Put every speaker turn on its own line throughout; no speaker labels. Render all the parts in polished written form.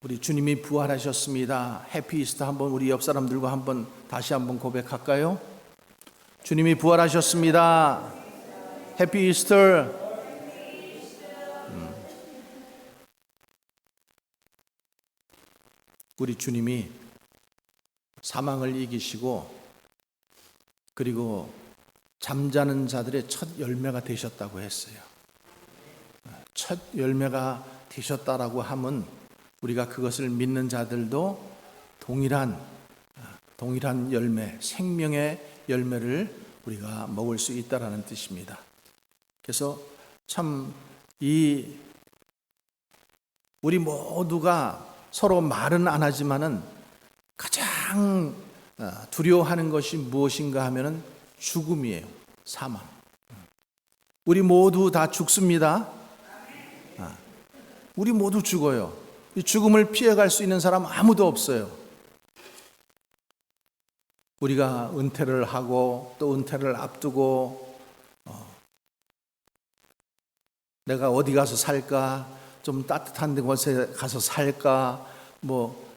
우리 주님이 부활하셨습니다. 해피 이스터 한번 우리 옆 사람들과 다시 한번 고백할까요? 주님이 부활하셨습니다. 해피 이스터. 우리 주님이 사망을 이기시고 그리고 잠자는 자들의 첫 열매가 되셨다고 했어요. 첫 열매가 되셨다라고 하면 우리가 그것을 믿는 자들도 동일한 열매, 생명의 열매를 우리가 먹을 수 있다라는 뜻입니다. 그래서 참 우리 모두가 서로 말은 안 하지만은 가장 두려워하는 것이 무엇인가 하면은 죽음이에요. 사망. 우리 모두 다 죽습니다. 우리 모두 죽어요. 이 죽음을 피해갈 수 있는 사람 아무도 없어요. 우리가 은퇴를 하고 또 은퇴를 앞두고 내가 어디 가서 살까? 좀 따뜻한 곳에 가서 살까?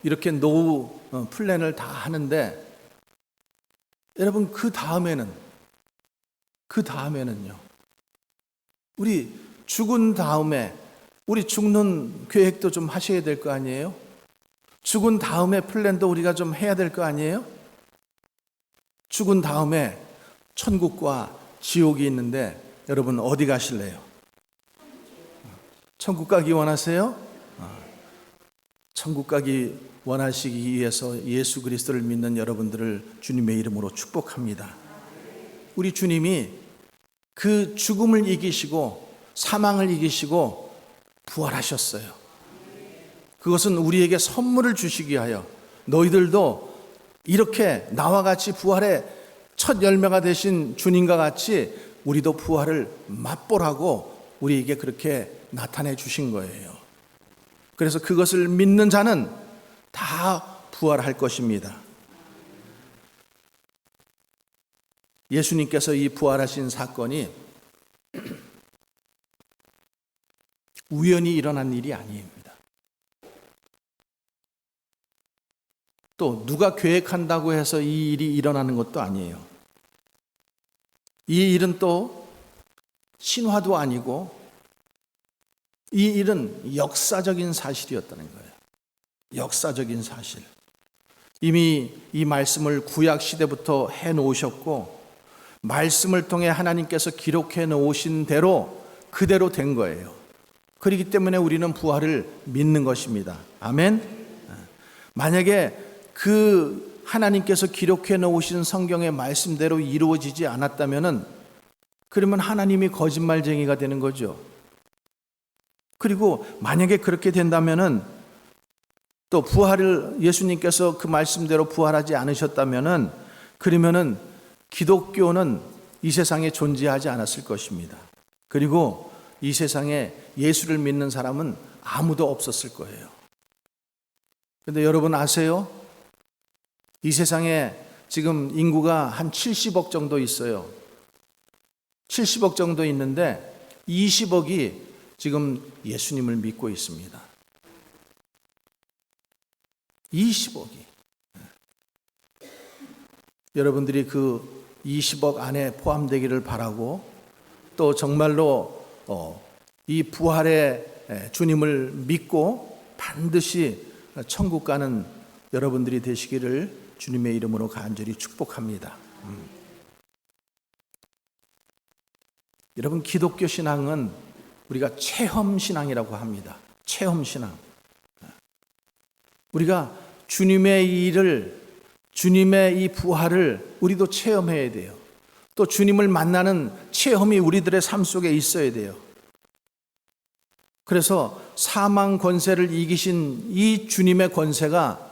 이렇게 노후 플랜을 다 하는데 여러분 그 다음에는요. 우리 죽은 다음에 우리 죽는 계획도 좀 하셔야 될 거 아니에요? 죽은 다음에 플랜도 우리가 좀 해야 될 거 아니에요? 죽은 다음에 천국과 지옥이 있는데 여러분 어디 가실래요? 천국 가기 원하세요? 천국 가기 원하시기 위해서 예수 그리스도를 믿는 여러분들을 주님의 이름으로 축복합니다. 우리 주님이 그 죽음을 이기시고 사망을 이기시고 부활하셨어요. 그것은 우리에게 선물을 주시기 위하여 너희들도 이렇게 나와 같이 부활의 첫 열매가 되신 주님과 같이 우리도 부활을 맛보라고 우리에게 그렇게 나타내 주신 거예요. 그래서 그것을 믿는 자는 다 부활할 것입니다. 예수님께서 이 부활하신 사건이 우연히 일어난 일이 아닙니다. 또 누가 계획한다고 해서 이 일이 일어나는 것도 아니에요. 이 일은 또 신화도 아니고 이 일은 역사적인 사실이었다는 거예요. 역사적인 사실. 이미 이 말씀을 구약 시대부터 해놓으셨고 말씀을 통해 하나님께서 기록해 놓으신 대로 그대로 된 거예요. 그렇기 때문에 우리는 부활을 믿는 것입니다. 아멘. 만약에 그 하나님께서 기록해 놓으신 성경의 말씀대로 이루어지지 않았다면은 그러면 하나님이 거짓말쟁이가 되는 거죠. 그리고 만약에 그렇게 된다면은 또 부활을 예수님께서 그 말씀대로 부활하지 않으셨다면은 그러면은 기독교는 이 세상에 존재하지 않았을 것입니다. 그리고 이 세상에 예수를 믿는 사람은 아무도 없었을 거예요. 그런데 여러분 아세요? 이 세상에 지금 인구가 한 70억 정도 있어요. 70억 정도 있는데 20억이 지금 예수님을 믿고 있습니다. 20억이. 여러분들이 그 20억 안에 포함되기를 바라고 또 정말로 이 부활의 주님을 믿고 반드시 천국 가는 여러분들이 되시기를 주님의 이름으로 간절히 축복합니다. 여러분 기독교 신앙은 우리가 체험신앙이라고 합니다. 체험신앙. 우리가 주님의 일을, 주님의 이 부활을 우리도 체험해야 돼요. 또 주님을 만나는 체험이 우리들의 삶 속에 있어야 돼요. 그래서 사망 권세를 이기신 이 주님의 권세가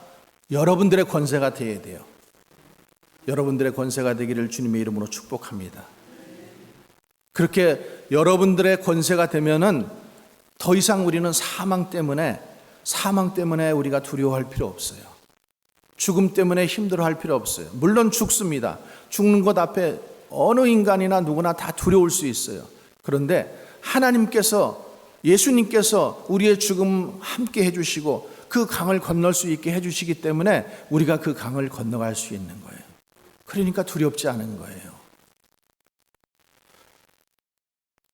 여러분들의 권세가 되어야 돼요. 여러분들의 권세가 되기를 주님의 이름으로 축복합니다. 그렇게 여러분들의 권세가 되면은 더 이상 우리는 사망 때문에 우리가 두려워할 필요 없어요. 죽음 때문에 힘들어할 필요 없어요. 물론 죽습니다. 죽는 것 앞에 어느 인간이나 누구나 다 두려울 수 있어요. 그런데 하나님께서, 예수님께서 우리의 죽음 함께 해주시고 그 강을 건널 수 있게 해주시기 때문에 우리가 그 강을 건너갈 수 있는 거예요. 그러니까 두렵지 않은 거예요.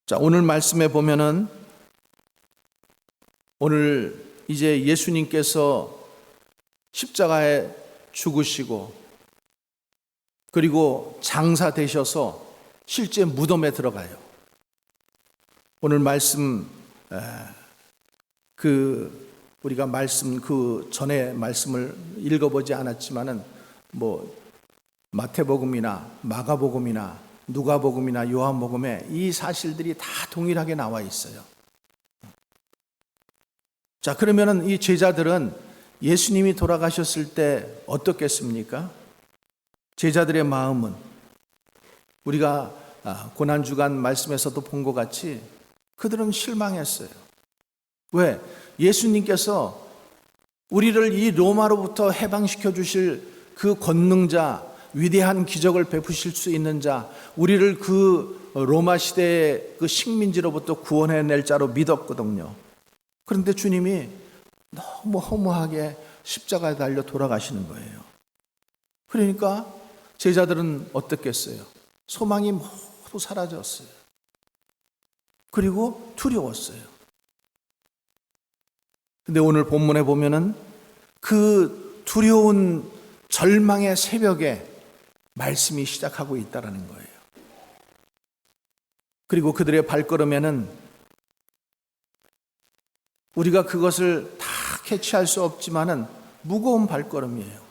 자, 오늘 말씀에 보면은 오늘 이제 예수님께서 십자가에 죽으시고 그리고 장사되셔서 실제 무덤에 들어가요. 오늘 말씀 우리가 말씀 그 전에 말씀을 읽어보지 않았지만은 마태복음이나 마가복음이나 누가복음이나 요한복음에 이 사실들이 다 동일하게 나와 있어요. 자, 그러면은 이 제자들은 예수님이 돌아가셨을 때 어떻겠습니까? 제자들의 마음은 우리가 고난주간 말씀에서도 본 것 같이 그들은 실망했어요. 왜? 예수님께서 우리를 이 로마로부터 해방시켜 주실 그 권능자, 위대한 기적을 베푸실 수 있는 자, 우리를 그 로마 시대의 그 식민지로부터 구원해낼 자로 믿었거든요. 그런데 주님이 너무 허무하게 십자가에 달려 돌아가시는 거예요. 그러니까 제자들은 어떻겠어요? 소망이 모두 사라졌어요. 그리고 두려웠어요. 근데 오늘 본문에 보면은 그 두려운 절망의 새벽에 말씀이 시작하고 있다라는 거예요. 그리고 그들의 발걸음에는 우리가 그것을 다 캐치할 수 없지만은 무거운 발걸음이에요.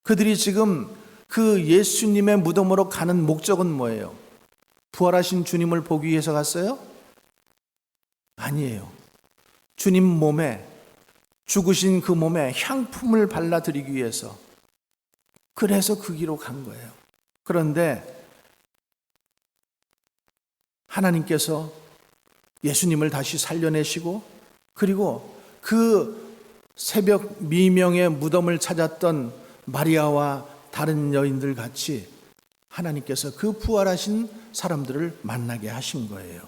그들이 지금 그 예수님의 무덤으로 가는 목적은 뭐예요? 부활하신 주님을 보기 위해서 갔어요? 아니에요. 주님 몸에, 죽으신 그 몸에 향품을 발라드리기 위해서, 그래서 그 길로 간 거예요. 그런데 하나님께서 예수님을 다시 살려내시고, 그리고 그 새벽 미명의 무덤을 찾았던 마리아와 다른 여인들 같이 하나님께서 그 부활하신 사람들을 만나게 하신 거예요.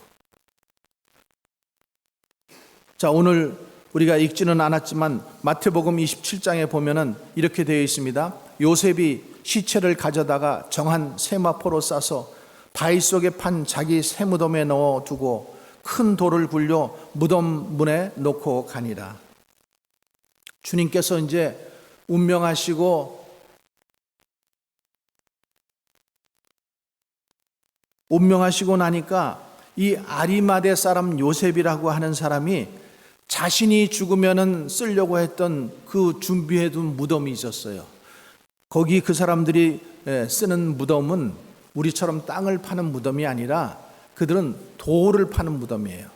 자, 오늘 우리가 읽지는 않았지만 마태복음 27장에 보면은 이렇게 되어 있습니다. 요셉이 시체를 가져다가 정한 세마포로 싸서 바위 속에 판 자기 새무덤에 넣어두고 큰 돌을 굴려 무덤 문에 놓고 가니라. 주님께서 이제 운명하시고 나니까 이 아리마대 사람 요셉이라고 하는 사람이 자신이 죽으면은 쓰려고 했던 그 준비해둔 무덤이 있었어요. 거기 그 사람들이 쓰는 무덤은 우리처럼 땅을 파는 무덤이 아니라 그들은 돌을 파는 무덤이에요.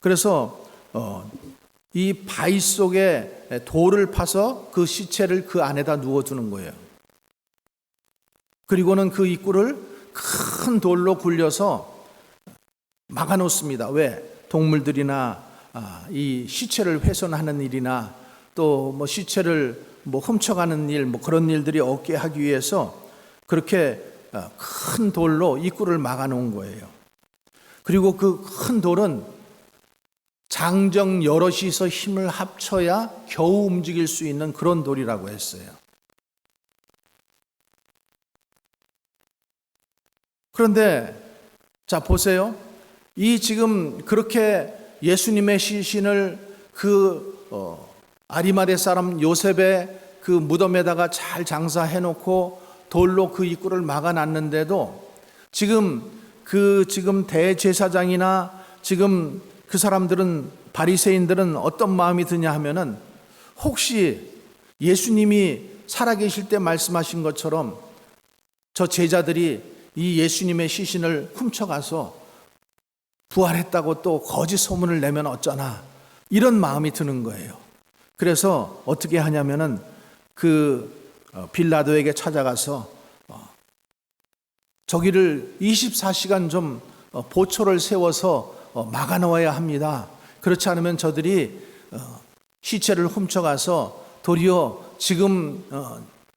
그래서 이 바위 속에 돌을 파서 그 시체를 그 안에다 누워두는 거예요. 그리고는 그 입구를 큰 돌로 굴려서 막아놓습니다. 왜? 동물들이나 이 시체를 훼손하는 일이나 또 시체를 훔쳐가는 일, 그런 일들이 없게 하기 위해서 그렇게 큰 돌로 입구를 막아놓은 거예요. 그리고 그 큰 돌은 장정 여럿이서 힘을 합쳐야 겨우 움직일 수 있는 그런 돌이라고 했어요. 그런데 자 보세요. 이 지금 그렇게 예수님의 시신을 아리마대 사람 요셉의 그 무덤에다가 잘 장사해 놓고 돌로 그 입구를 막아놨는데도 지금 대제사장이나 지금 그 사람들은, 바리새인들은 어떤 마음이 드냐 하면은 혹시 예수님이 살아계실 때 말씀하신 것처럼 저 제자들이 이 예수님의 시신을 훔쳐가서 부활했다고 또 거짓 소문을 내면 어쩌나, 이런 마음이 드는 거예요. 그래서 어떻게 하냐면은 빌라도에게 찾아가서 저기를 24시간 좀 보초를 세워서 막아 놓아야 합니다. 그렇지 않으면 저들이 시체를 훔쳐가서 도리어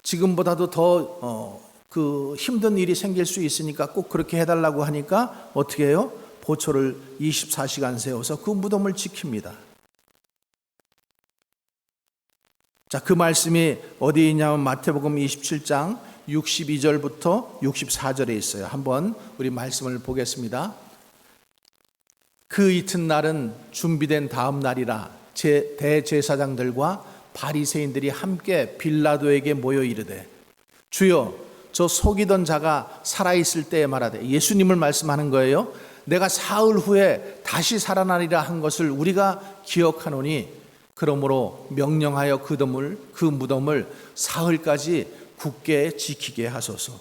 지금보다도 더 그 힘든 일이 생길 수 있으니까 꼭 그렇게 해달라고 하니까 어떻게 해요? 보초를 24시간 세워서 그 무덤을 지킵니다. 자, 그 말씀이 어디에 있냐면 마태복음 27장 62절부터 64절에 있어요. 한번 우리 말씀을 보겠습니다. 그 이튿날은 준비된 다음 날이라 대제사장들과 바리새인들이 함께 빌라도에게 모여 이르되 주여 저 속이던 자가 살아있을 때에 말하되, 예수님을 말씀하는 거예요. 내가 사흘 후에 다시 살아나리라 한 것을 우리가 기억하노니 그러므로 명령하여 그 무덤을 사흘까지 굳게 지키게 하소서.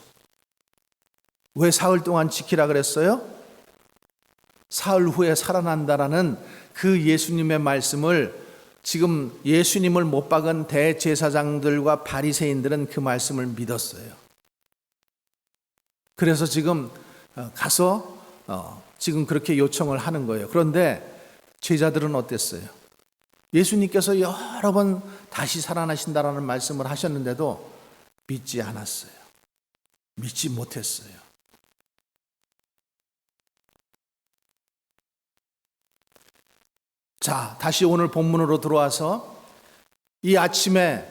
왜 사흘 동안 지키라 그랬어요? 사흘 후에 살아난다라는 그 예수님의 말씀을, 지금 예수님을 못 박은 대제사장들과 바리새인들은 그 말씀을 믿었어요. 그래서 지금 가서 지금 그렇게 요청을 하는 거예요. 그런데 제자들은 어땠어요? 예수님께서 여러 번 다시 살아나신다라는 말씀을 하셨는데도 믿지 않았어요. 믿지 못했어요. 자, 다시 오늘 본문으로 들어와서 이 아침에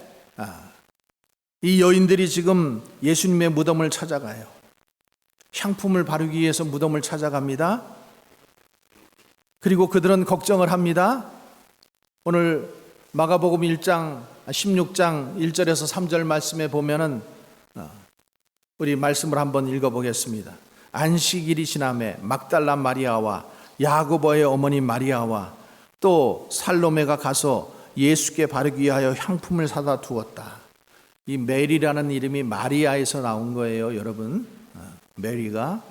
이 여인들이 지금 예수님의 무덤을 찾아가요. 향품을 바르기 위해서 무덤을 찾아갑니다. 그리고 그들은 걱정을 합니다. 오늘 마가복음 16장 1절에서 3절 말씀에 보면은 우리 말씀을 한번 읽어보겠습니다. 안식일이 지나매 막달라 마리아와 야고보의 어머니 마리아와 또 살로메가 가서 예수께 바르기 위하여 향품을 사다 두었다. 이 메리라는 이름이 마리아에서 나온 거예요, 여러분. 메리가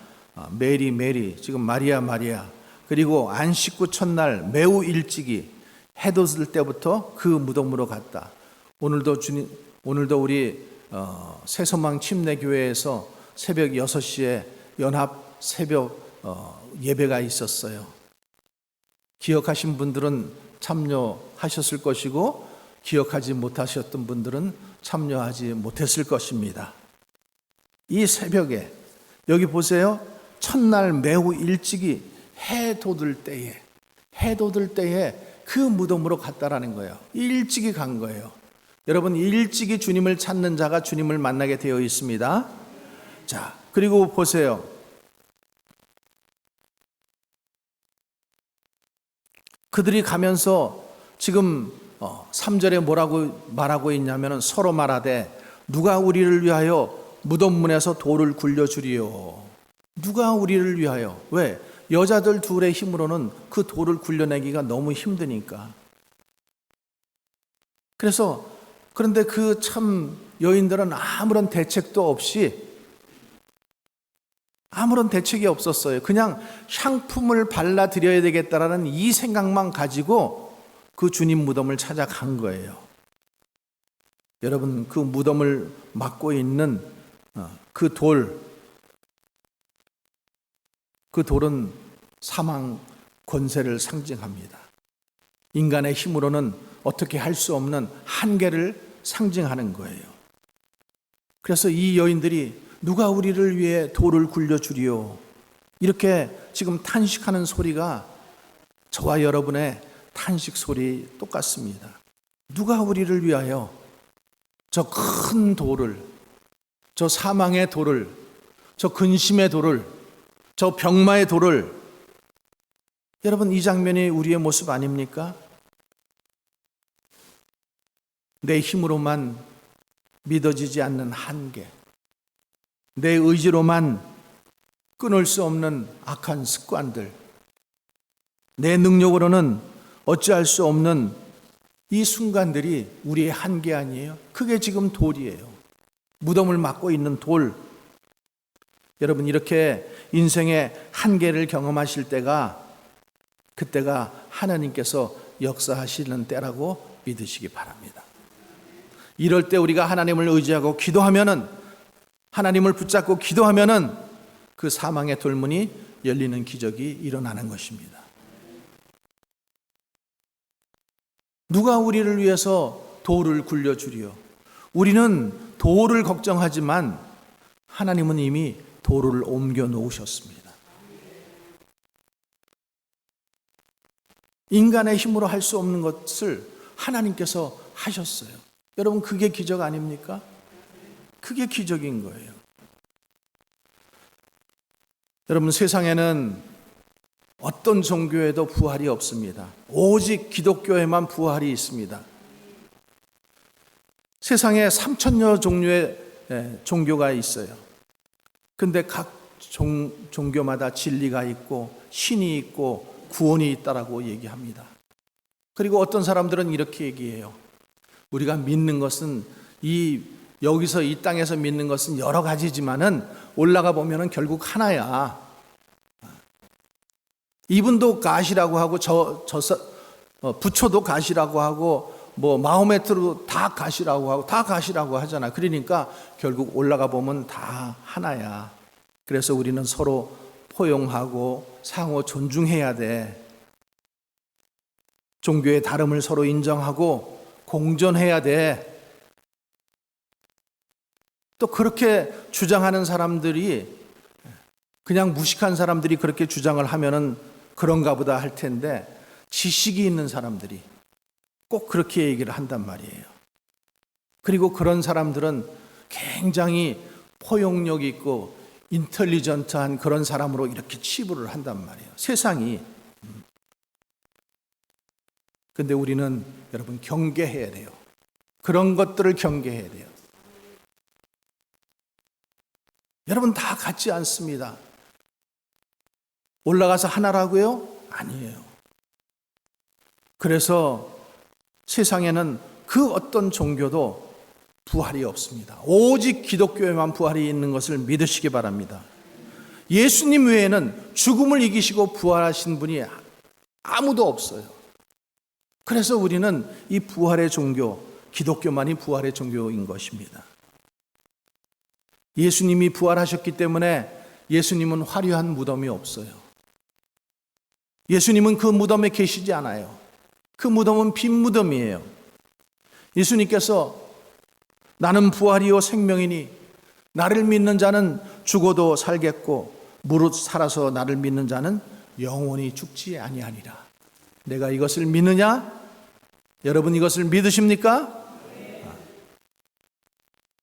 메리 지금 마리아. 그리고 안식 후 첫날 매우 일찍이 해 돋을 때부터 그 무덤으로 갔다. 오늘도 우리 새소망 침례교회에서 새벽 6시에 연합 새벽 예배가 있었어요. 기억하신 분들은 참여하셨을 것이고 기억하지 못하셨던 분들은 참여하지 못했을 것입니다. 이 새벽에 여기 보세요. 첫날 매우 일찍이 해 돋을 때에 그 무덤으로 갔다라는 거예요. 일찍이 간 거예요. 여러분, 일찍이 주님을 찾는 자가 주님을 만나게 되어 있습니다. 자, 그리고 보세요. 그들이 가면서 지금 3절에 뭐라고 말하고 있냐면 서로 말하되 누가 우리를 위하여 무덤 문에서 돌을 굴려주리요. 누가 우리를 위하여. 왜? 여자들 둘의 힘으로는 그 돌을 굴려내기가 너무 힘드니까. 그런데 그 참 여인들은 아무런 대책도 없이, 아무런 대책이 없었어요. 그냥 향품을 발라드려야 되겠다라는 이 생각만 가지고 그 주님 무덤을 찾아간 거예요. 여러분, 그 무덤을 막고 있는 그 돌은 사망 권세를 상징합니다. 인간의 힘으로는 어떻게 할 수 없는 한계를 상징하는 거예요. 그래서 이 여인들이 누가 우리를 위해 돌을 굴려주리요, 이렇게 지금 탄식하는 소리가 저와 여러분의 탄식 소리 똑같습니다. 누가 우리를 위하여 저 큰 돌을, 저 사망의 돌을, 저 근심의 돌을, 저 병마의 돌을, 여러분, 이 장면이 우리의 모습 아닙니까? 내 힘으로만 믿어지지 않는 한계, 내 의지로만 끊을 수 없는 악한 습관들, 내 능력으로는 어찌할 수 없는 이 순간들이 우리의 한계 아니에요? 그게 지금 돌이에요. 무덤을 막고 있는 돌. 여러분, 이렇게 인생의 한계를 경험하실 때가, 그때가 하나님께서 역사하시는 때라고 믿으시기 바랍니다. 이럴 때 우리가 하나님을 의지하고 기도하면은, 하나님을 붙잡고 기도하면은 그 사망의 돌문이 열리는 기적이 일어나는 것입니다. 누가 우리를 위해서 돌을 굴려주리요. 우리는 돌을 걱정하지만 하나님은 이미 도를 옮겨 놓으셨습니다. 인간의 힘으로 할 수 없는 것을 하나님께서 하셨어요. 여러분, 그게 기적 아닙니까? 그게 기적인 거예요. 여러분, 세상에는 어떤 종교에도 부활이 없습니다. 오직 기독교에만 부활이 있습니다. 세상에 3,000여 종류의 종교가 있어요. 근데 각 종교마다 진리가 있고 신이 있고 구원이 있다라고 얘기합니다. 그리고 어떤 사람들은 이렇게 얘기해요. 우리가 믿는 것은 여기서 이 땅에서 믿는 것은 여러 가지지만은 올라가 보면은 결국 하나야. 이분도 가시라고 하고 부처도 가시라고 하고 뭐 마호메트도 다 가시라고 하고 다 가시라고 하잖아. 그러니까 결국 올라가 보면 다 하나야. 그래서 우리는 서로 포용하고 상호 존중해야 돼. 종교의 다름을 서로 인정하고 공존해야 돼. 또 그렇게 주장하는 사람들이, 그냥 무식한 사람들이 그렇게 주장을 하면은 그런가 보다 할 텐데, 지식이 있는 사람들이 꼭 그렇게 얘기를 한단 말이에요. 그리고 그런 사람들은 굉장히 포용력 있고 인텔리전트한 그런 사람으로 이렇게 치부를 한단 말이에요. 세상이. 근데 우리는 여러분 경계해야 돼요. 그런 것들을 경계해야 돼요. 여러분 다 같지 않습니다. 올라가서 하나라고요? 아니에요. 그래서 세상에는 그 어떤 종교도 부활이 없습니다. 오직 기독교에만 부활이 있는 것을 믿으시기 바랍니다. 예수님 외에는 죽음을 이기시고 부활하신 분이 아무도 없어요. 그래서 우리는 이 부활의 종교, 기독교만이 부활의 종교인 것입니다. 예수님이 부활하셨기 때문에 예수님은 화려한 무덤이 없어요. 예수님은 그 무덤에 계시지 않아요. 그 무덤은 빈 무덤이에요. 예수님께서 나는 부활이요 생명이니 나를 믿는 자는 죽어도 살겠고 무릇 살아서 나를 믿는 자는 영원히 죽지 아니하리라. 내가 이것을 믿느냐? 여러분 이것을 믿으십니까?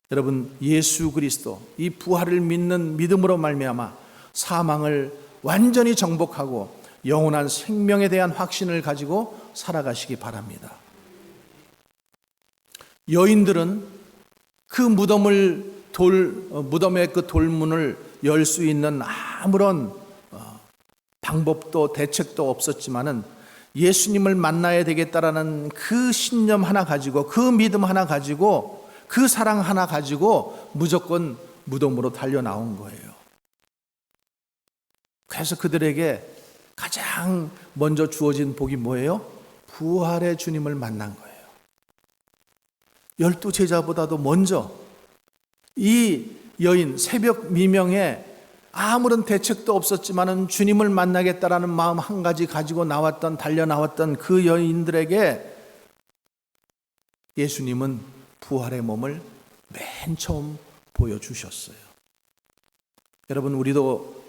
여러분 예수 그리스도 이 부활을 믿는 믿음으로 말미암아 사망을 완전히 정복하고 영원한 생명에 대한 확신을 가지고 살아가시기 바랍니다. 여인들은 그 무덤의 그 돌문을 열 수 있는 아무런 방법도 대책도 없었지만은 예수님을 만나야 되겠다라는 그 신념 하나 가지고 그 믿음 하나 가지고 그 사랑 하나 가지고 무조건 무덤으로 달려 나온 거예요. 그래서 그들에게 가장 먼저 주어진 복이 뭐예요? 부활의 주님을 만난 거예요. 12 제자보다도 먼저 이 여인 새벽 미명에 아무런 대책도 없었지만은 주님을 만나겠다라는 마음 한 가지 가지고 달려 나왔던 그 여인들에게 예수님은 부활의 몸을 맨 처음 보여주셨어요. 여러분 우리도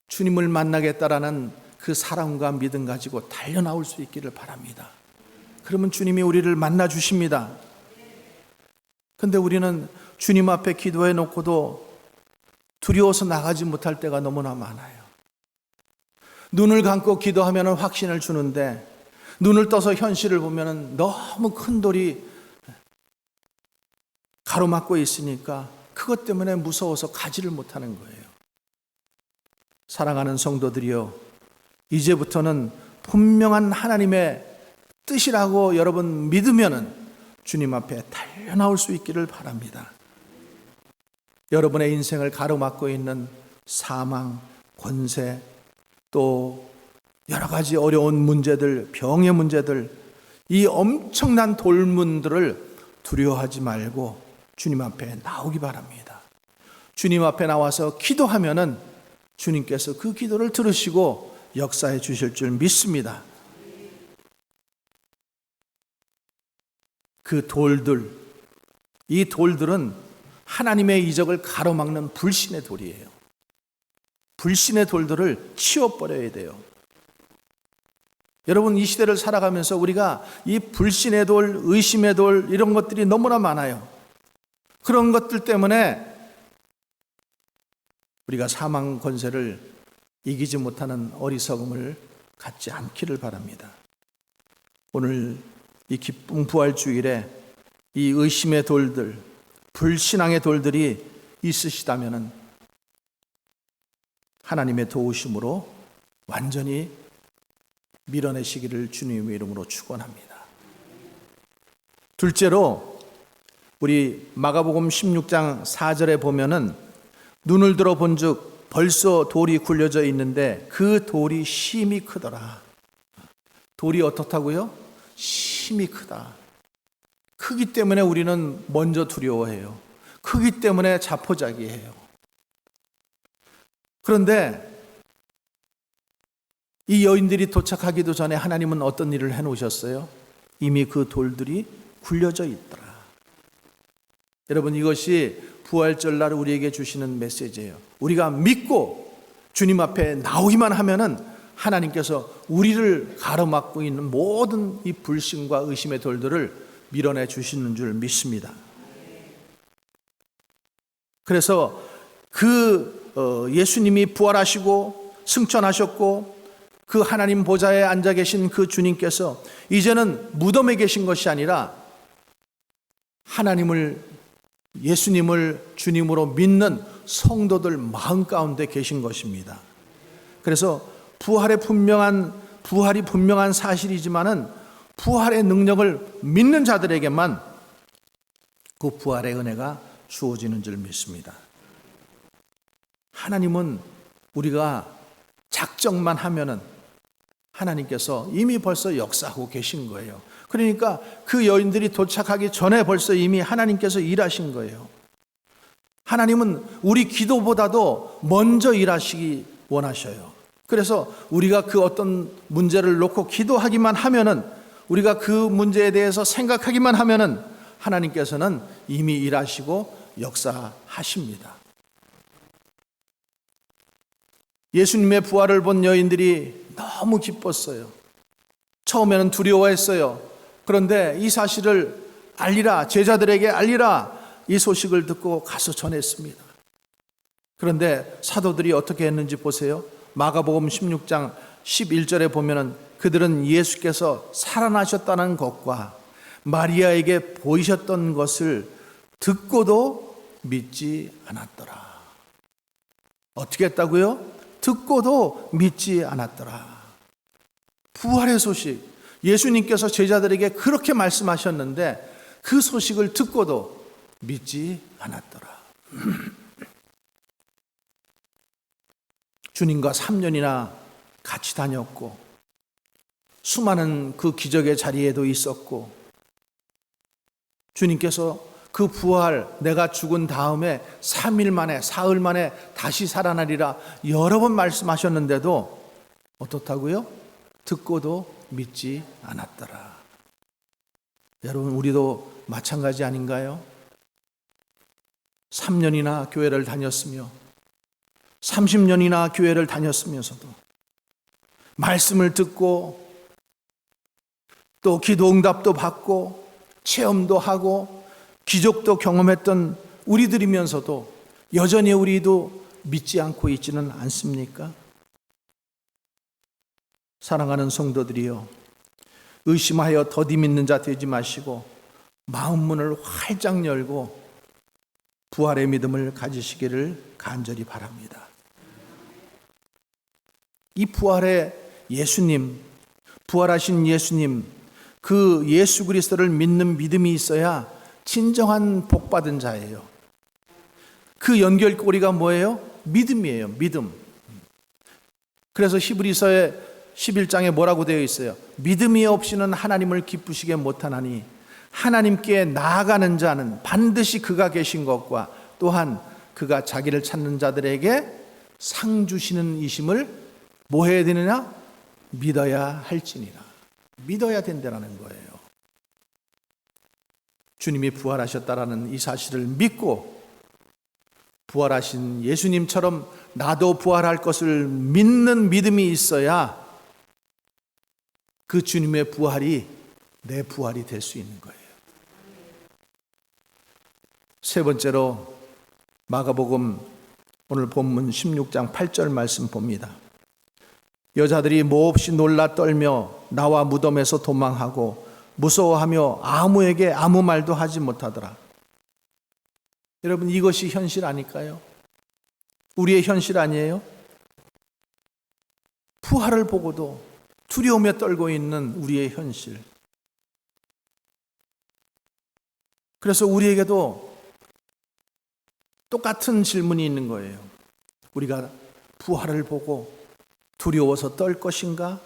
주님을 만나겠다라는 그 사랑과 믿음 가지고 달려 나올 수 있기를 바랍니다. 그러면 주님이 우리를 만나 주십니다. 근데 우리는 주님 앞에 기도해 놓고도 두려워서 나가지 못할 때가 너무나 많아요. 눈을 감고 기도하면 확신을 주는데 눈을 떠서 현실을 보면 너무 큰 돌이 가로막고 있으니까 그것 때문에 무서워서 가지를 못하는 거예요. 사랑하는 성도들이여, 이제부터는 분명한 하나님의 뜻이라고 여러분 믿으면은 주님 앞에 달려 나올 수 있기를 바랍니다. 여러분의 인생을 가로막고 있는 사망, 권세, 또 여러 가지 어려운 문제들, 병의 문제들, 이 엄청난 돌문들을 두려워하지 말고 주님 앞에 나오기 바랍니다. 주님 앞에 나와서 기도하면은 주님께서 그 기도를 들으시고 역사해 주실 줄 믿습니다. 그 돌들, 이 돌들은 하나님의 이적을 가로막는 불신의 돌이에요. 불신의 돌들을 치워버려야 돼요. 여러분, 이 시대를 살아가면서 우리가 이 불신의 돌, 의심의 돌, 이런 것들이 너무나 많아요. 그런 것들 때문에 우리가 사망 권세를 이기지 못하는 어리석음을 갖지 않기를 바랍니다. 오늘 이 기쁨 부활 주일에 이 의심의 돌들, 불신앙의 돌들이 있으시다면 하나님의 도우심으로 완전히 밀어내시기를 주님의 이름으로 축원합니다. 둘째로 우리 마가복음 16장 4절에 보면은 눈을 들어 본즉 벌써 돌이 굴려져 있는데 그 돌이 심히 크더라. 돌이 어떻다고요? 심히 크다. 크기 때문에 우리는 먼저 두려워해요. 크기 때문에 자포자기해요. 그런데 이 여인들이 도착하기도 전에 하나님은 어떤 일을 해놓으셨어요? 이미 그 돌들이 굴려져 있더라. 여러분, 이것이 부활절날 우리에게 주시는 메시지예요. 우리가 믿고 주님 앞에 나오기만 하면은 하나님께서 우리를 가로막고 있는 모든 이 불신과 의심의 돌들을 밀어내 주시는 줄 믿습니다. 그래서 예수님이 부활하시고 승천하셨고 그 하나님 보좌에 앉아 계신 그 주님께서 이제는 무덤에 계신 것이 아니라 예수님을 주님으로 믿는 성도들 마음 가운데 계신 것입니다. 그래서 부활이 분명한 사실이지만은 부활의 능력을 믿는 자들에게만 그 부활의 은혜가 주어지는 줄 믿습니다. 하나님은 우리가 작정만 하면은 하나님께서 이미 벌써 역사하고 계신 거예요. 그러니까 그 여인들이 도착하기 전에 벌써 이미 하나님께서 일하신 거예요. 하나님은 우리 기도보다도 먼저 일하시기 원하셔요. 그래서 우리가 그 어떤 문제를 놓고 기도하기만 하면은, 우리가 그 문제에 대해서 생각하기만 하면은 하나님께서는 이미 일하시고 역사하십니다. 예수님의 부활을 본 여인들이 너무 기뻤어요. 처음에는 두려워했어요. 그런데 이 사실을 알리라, 제자들에게 알리라, 이 소식을 듣고 가서 전했습니다. 그런데 사도들이 어떻게 했는지 보세요. 마가복음 16장 11절에 보면은 그들은 예수께서 살아나셨다는 것과 마리아에게 보이셨던 것을 듣고도 믿지 않았더라. 어떻게 했다고요? 듣고도 믿지 않았더라. 부활의 소식, 예수님께서 제자들에게 그렇게 말씀하셨는데 그 소식을 듣고도 믿지 않았더라. 주님과 3년이나 같이 다녔고 수많은 그 기적의 자리에도 있었고 주님께서 그 부활, 내가 죽은 다음에 3일 만에, 사흘 만에 다시 살아나리라 여러 번 말씀하셨는데도 어떻다고요? 듣고도 믿지 않았더라. 여러분, 우리도 마찬가지 아닌가요? 3년이나 교회를 다녔으며 30년이나 교회를 다녔으면서도 말씀을 듣고 또 기도 응답도 받고 체험도 하고 기적도 경험했던 우리들이면서도 여전히 우리도 믿지 않고 있지는 않습니까? 사랑하는 성도들이여, 의심하여 더디 믿는 자 되지 마시고 마음 문을 활짝 열고 부활의 믿음을 가지시기를 간절히 바랍니다. 이 부활의 예수님, 부활하신 예수님, 그 예수 그리스도를 믿는 믿음이 있어야 진정한 복받은 자예요. 그 연결고리가 뭐예요? 믿음이에요. 믿음. 그래서 히브리서의 11장에 뭐라고 되어 있어요? 믿음이 없이는 하나님을 기쁘시게 못하나니 하나님께 나아가는 자는 반드시 그가 계신 것과 또한 그가 자기를 찾는 자들에게 상 주시는 이심을 뭐 해야 되느냐? 믿어야 할지니라. 믿어야 된다는 거예요. 주님이 부활하셨다라는 이 사실을 믿고 부활하신 예수님처럼 나도 부활할 것을 믿는 믿음이 있어야 그 주님의 부활이 내 부활이 될 수 있는 거예요. 세 번째로 마가복음 오늘 본문 16장 8절 말씀 봅니다. 여자들이 몹시 놀라 떨며 나와 무덤에서 도망하고 무서워하며 아무에게 아무 말도 하지 못하더라. 여러분, 이것이 현실 아닐까요? 우리의 현실 아니에요? 부활을 보고도 두려움에 떨고 있는 우리의 현실. 그래서 우리에게도 똑같은 질문이 있는 거예요. 우리가 부활을 보고 두려워서 떨 것인가?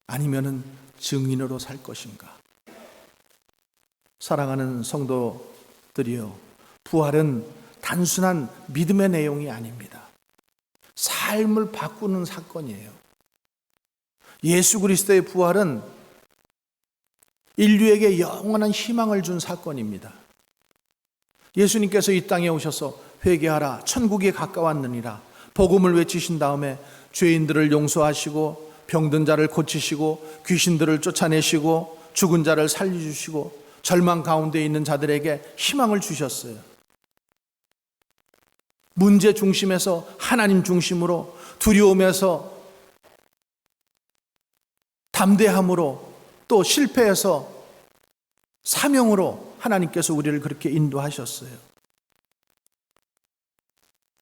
아니면은 증인으로 살 것인가? 사랑하는 성도들이여, 부활은 단순한 믿음의 내용이 아닙니다. 삶을 바꾸는 사건이에요. 예수 그리스도의 부활은 인류에게 영원한 희망을 준 사건입니다. 예수님께서 이 땅에 오셔서 회개하라, 천국이 가까웠느니라 복음을 외치신 다음에 죄인들을 용서하시고 병든 자를 고치시고 귀신들을 쫓아내시고 죽은 자를 살려주시고 절망 가운데 있는 자들에게 희망을 주셨어요. 문제 중심에서 하나님 중심으로, 두려움에서 담대함으로, 또 실패해서 사명으로 하나님께서 우리를 그렇게 인도하셨어요.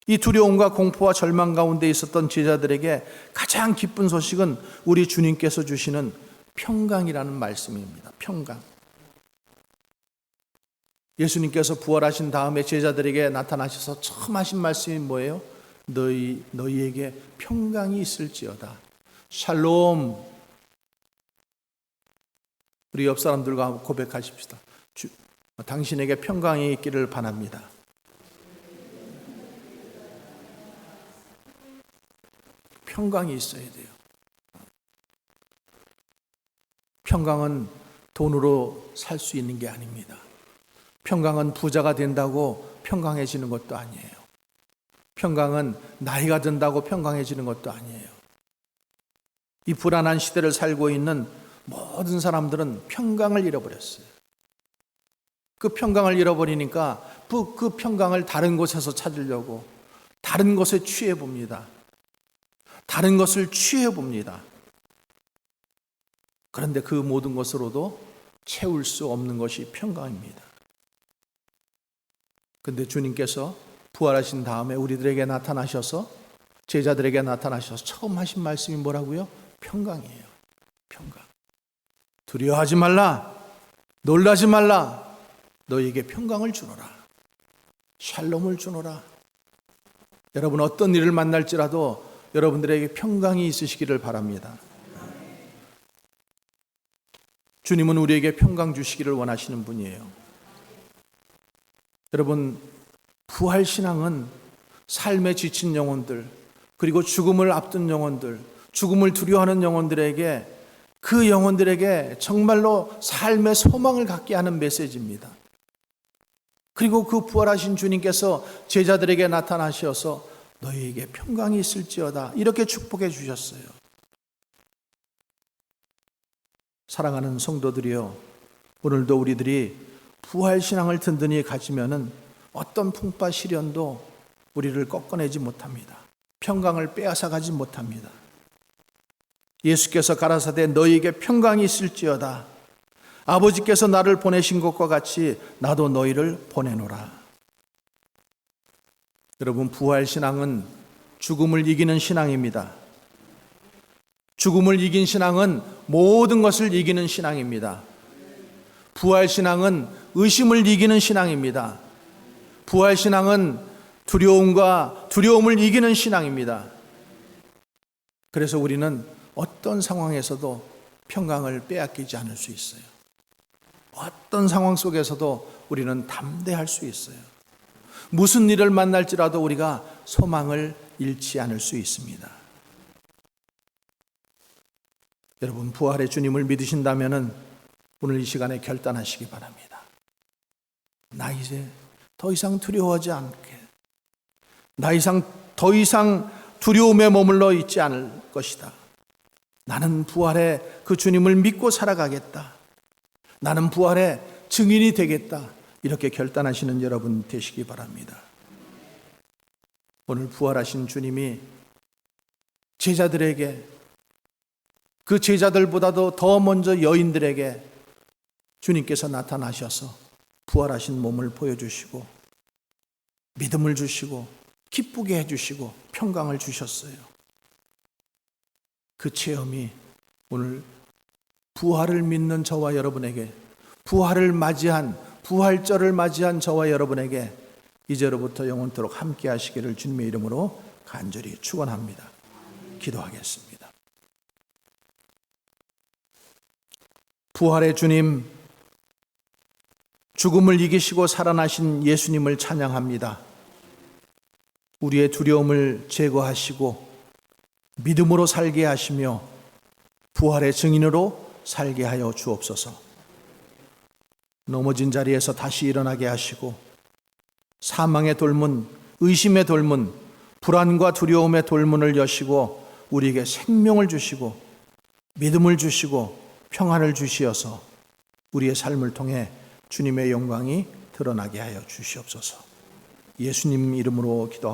이 두려움과 공포와 절망 가운데 있었던 제자들에게 가장 기쁜 소식은 우리 주님께서 주시는 평강이라는 말씀입니다. 평강. 예수님께서 부활하신 다음에 제자들에게 나타나셔서 처음 하신 말씀이 뭐예요? 너희에게 평강이 있을지어다. 샬롬. 우리 옆 사람들과 고백하십시다. 당신에게 평강이 있기를 바랍니다. 평강이 있어야 돼요. 평강은 돈으로 살 수 있는 게 아닙니다. 평강은 부자가 된다고 평강해지는 것도 아니에요. 평강은 나이가 든다고 평강해지는 것도 아니에요. 이 불안한 시대를 살고 있는 모든 사람들은 평강을 잃어버렸어요. 그 평강을 잃어버리니까 그 평강을 다른 곳에서 찾으려고 다른 것에 취해봅니다. 다른 것을 취해봅니다. 그런데 그 모든 것으로도 채울 수 없는 것이 평강입니다. 그런데 주님께서 부활하신 다음에 우리들에게 나타나셔서, 제자들에게 나타나셔서 처음 하신 말씀이 뭐라고요? 평강이에요. 평강. 두려워하지 말라, 놀라지 말라, 너희에게 평강을 주노라, 샬롬을 주노라. 여러분, 어떤 일을 만날지라도 여러분들에게 평강이 있으시기를 바랍니다. 주님은 우리에게 평강 주시기를 원하시는 분이에요. 여러분, 부활신앙은 삶에 지친 영혼들, 그리고 죽음을 앞둔 영혼들, 죽음을 두려워하는 영혼들에게, 그 영혼들에게 정말로 삶의 소망을 갖게 하는 메시지입니다. 그리고 그 부활하신 주님께서 제자들에게 나타나셔서 너희에게 평강이 있을지어다 이렇게 축복해 주셨어요. 사랑하는 성도들이여, 오늘도 우리들이 부활신앙을 든든히 가지면은 어떤 풍파 시련도 우리를 꺾어내지 못합니다. 평강을 빼앗아가지 못합니다. 예수께서 가라사대 너희에게 평강이 있을지어다. 아버지께서 나를 보내신 것과 같이 나도 너희를 보내노라. 여러분, 부활신앙은 죽음을 이기는 신앙입니다. 죽음을 이긴 신앙은 모든 것을 이기는 신앙입니다. 부활신앙은 의심을 이기는 신앙입니다. 부활신앙은 두려움을 이기는 신앙입니다. 그래서 우리는 어떤 상황에서도 평강을 빼앗기지 않을 수 있어요. 어떤 상황 속에서도 우리는 담대할 수 있어요. 무슨 일을 만날지라도 우리가 소망을 잃지 않을 수 있습니다. 여러분, 부활의 주님을 믿으신다면 오늘 이 시간에 결단하시기 바랍니다. 나 이제 더 이상 두려워하지 않게, 더 이상 두려움에 머물러 있지 않을 것이다. 나는 부활의 그 주님을 믿고 살아가겠다. 나는 부활의 증인이 되겠다. 이렇게 결단하시는 여러분 되시기 바랍니다. 오늘 부활하신 주님이 제자들에게, 그 제자들보다도 더 먼저 여인들에게 주님께서 나타나셔서 부활하신 몸을 보여주시고 믿음을 주시고 기쁘게 해주시고 평강을 주셨어요. 그 체험이 오늘 부활을 믿는 저와 여러분에게, 부활절을 맞이한 저와 여러분에게 이제로부터 영원토록 함께 하시기를 주님의 이름으로 간절히 축원합니다. 기도하겠습니다. 부활의 주님, 죽음을 이기시고 살아나신 예수님을 찬양합니다. 우리의 두려움을 제거하시고 믿음으로 살게 하시며 부활의 증인으로 살게 하여 주옵소서. 넘어진 자리에서 다시 일어나게 하시고 사망의 돌문, 의심의 돌문, 불안과 두려움의 돌문을 여시고 우리에게 생명을 주시고 믿음을 주시고 평안을 주시어서 우리의 삶을 통해 주님의 영광이 드러나게 하여 주시옵소서. 예수님 이름으로 기도합니다.